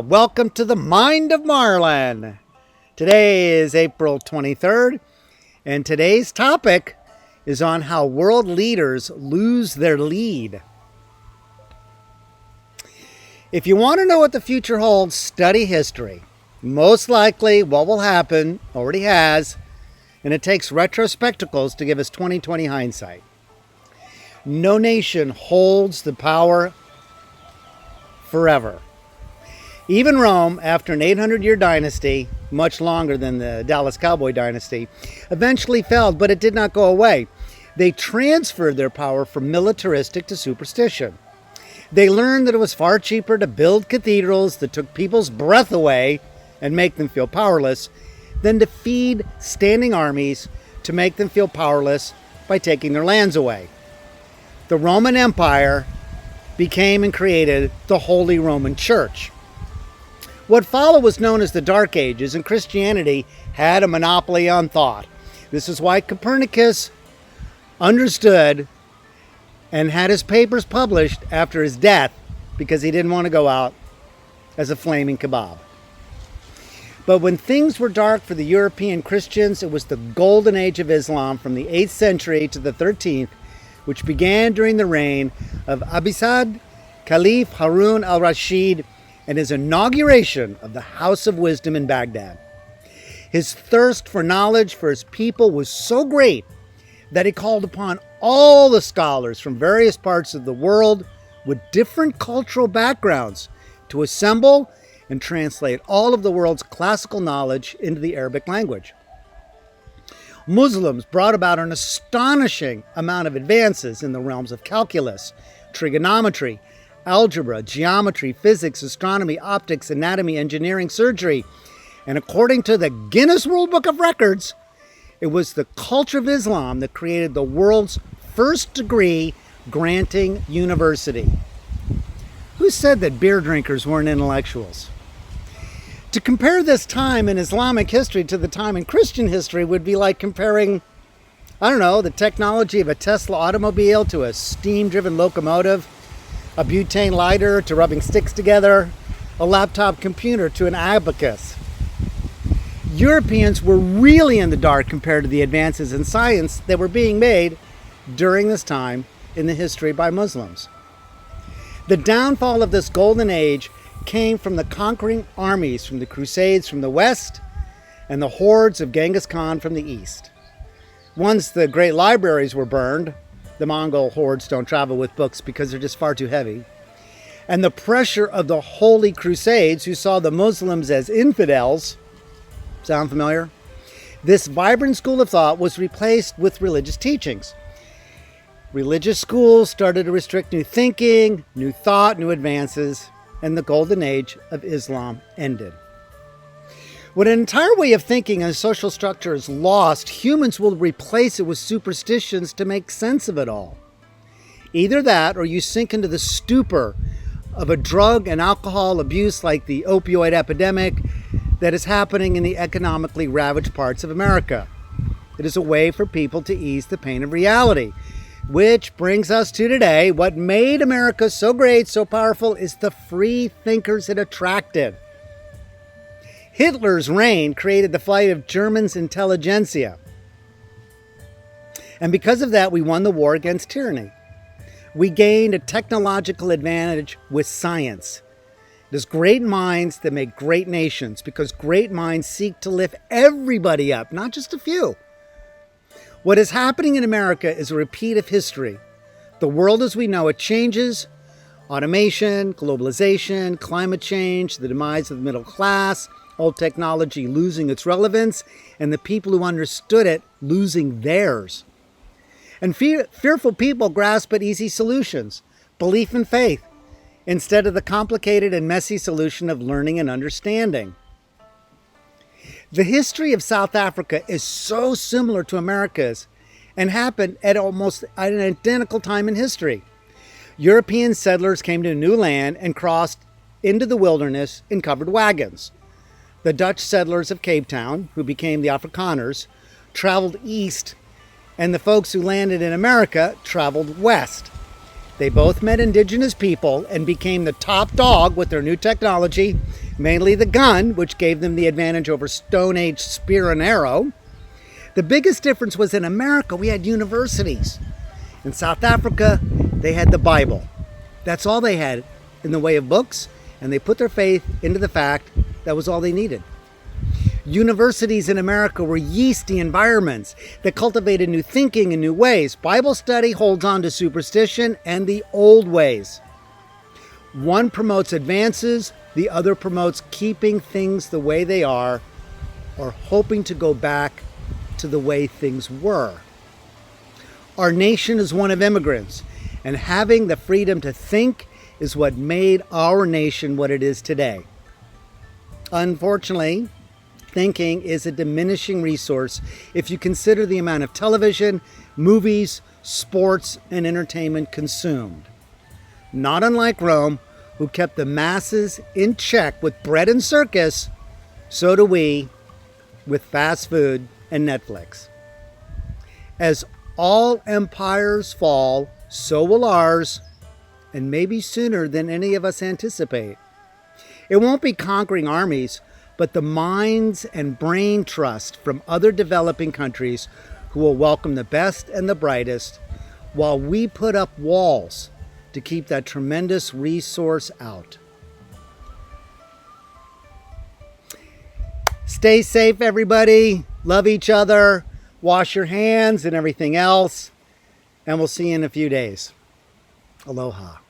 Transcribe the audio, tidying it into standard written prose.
Welcome to the Mind of Marlin. Today is April 23rd, and today's topic is on how world leaders lose their lead. If you want to know what the future holds, study history. Most likely what will happen already has, and it takes retrospectacles to give us 20/20 hindsight. No nation holds the power forever. Even Rome, after an 800-year dynasty, much longer than the Dallas Cowboy dynasty, eventually fell, but it did not go away. They transferred their power from militaristic to superstition. They learned that it was far cheaper to build cathedrals that took people's breath away and make them feel powerless than to feed standing armies to make them feel powerless by taking their lands away. The Roman Empire became and created the Holy Roman Church. What followed was known as the Dark Ages, and Christianity had a monopoly on thought. This is why Copernicus understood and had his papers published after his death, because he didn't want to go out as a flaming kebab. But when things were dark for the European Christians, it was the golden age of Islam from the 8th century to the 13th, which began during the reign of Abbasid Caliph Harun al-Rashid and his inauguration of the House of Wisdom in Baghdad. His thirst for knowledge for his people was so great that he called upon all the scholars from various parts of the world with different cultural backgrounds to assemble and translate all of the world's classical knowledge into the Arabic language. Muslims brought about an astonishing amount of advances in the realms of calculus, trigonometry, algebra, geometry, physics, astronomy, optics, anatomy, engineering, surgery. And according to the Guinness World Book of Records, it was the culture of Islam that created the world's first degree granting university. Who said that beer drinkers weren't intellectuals? To compare this time in Islamic history to the time in Christian history would be like comparing, the technology of a Tesla automobile to a steam-driven locomotive, a butane lighter to rubbing sticks together, a laptop computer to an abacus. Europeans were really in the dark compared to the advances in science that were being made during this time in the history by Muslims. The downfall of this golden age came from the conquering armies from the Crusades from the west and the hordes of Genghis Khan from the east. Once the great libraries were burned, the Mongol hordes don't travel with books because they're just far too heavy. And the pressure of the Holy Crusades, who saw the Muslims as infidels, sound familiar? This vibrant school of thought was replaced with religious teachings. Religious schools started to restrict new thinking, new thought, new advances, and the golden age of Islam ended. When an entire way of thinking and social structure is lost, humans will replace it with superstitions to make sense of it all. Either that, or you sink into the stupor of a drug and alcohol abuse like the opioid epidemic that is happening in the economically ravaged parts of America. It is a way for people to ease the pain of reality. Which brings us to today. What made America so great, so powerful, is the free thinkers it attracted. Hitler's reign created the flight of Germans' intelligentsia. And because of that, we won the war against tyranny. We gained a technological advantage with science. It is great minds that make great nations, because great minds seek to lift everybody up, not just a few. What is happening in America is a repeat of history. The world as we know it changes. Automation, globalization, climate change, the demise of the middle class, old technology losing its relevance, and the people who understood it losing theirs. And fearful people grasp at easy solutions, belief and faith, instead of the complicated and messy solution of learning and understanding. The history of South Africa is so similar to America's and happened at almost an identical time in history. European settlers came to new land and crossed into the wilderness in covered wagons. The Dutch settlers of Cape Town, who became the Afrikaners, traveled east, and the folks who landed in America traveled west. They both met indigenous people and became the top dog with their new technology, mainly the gun, which gave them the advantage over Stone Age spear and arrow. The biggest difference was in America, we had universities. In South Africa, they had the Bible. That's all they had in the way of books, and they put their faith into the fact that was all they needed. Universities in America were yeasty environments that cultivated new thinking and new ways. Bible study holds on to superstition and the old ways. One promotes advances, the other promotes keeping things the way they are or hoping to go back to the way things were. Our nation is one of immigrants, and having the freedom to think is what made our nation what it is today. Unfortunately, thinking is a diminishing resource if you consider the amount of television, movies, sports, and entertainment consumed. Not unlike Rome, who kept the masses in check with bread and circus, so do we with fast food and Netflix. As all empires fall, so will ours, and maybe sooner than any of us anticipate. It won't be conquering armies, but the minds and brain trust from other developing countries who will welcome the best and the brightest, while we put up walls to keep that tremendous resource out. Stay safe, everybody. Love each other. Wash your hands and everything else. And we'll see you in a few days. Aloha.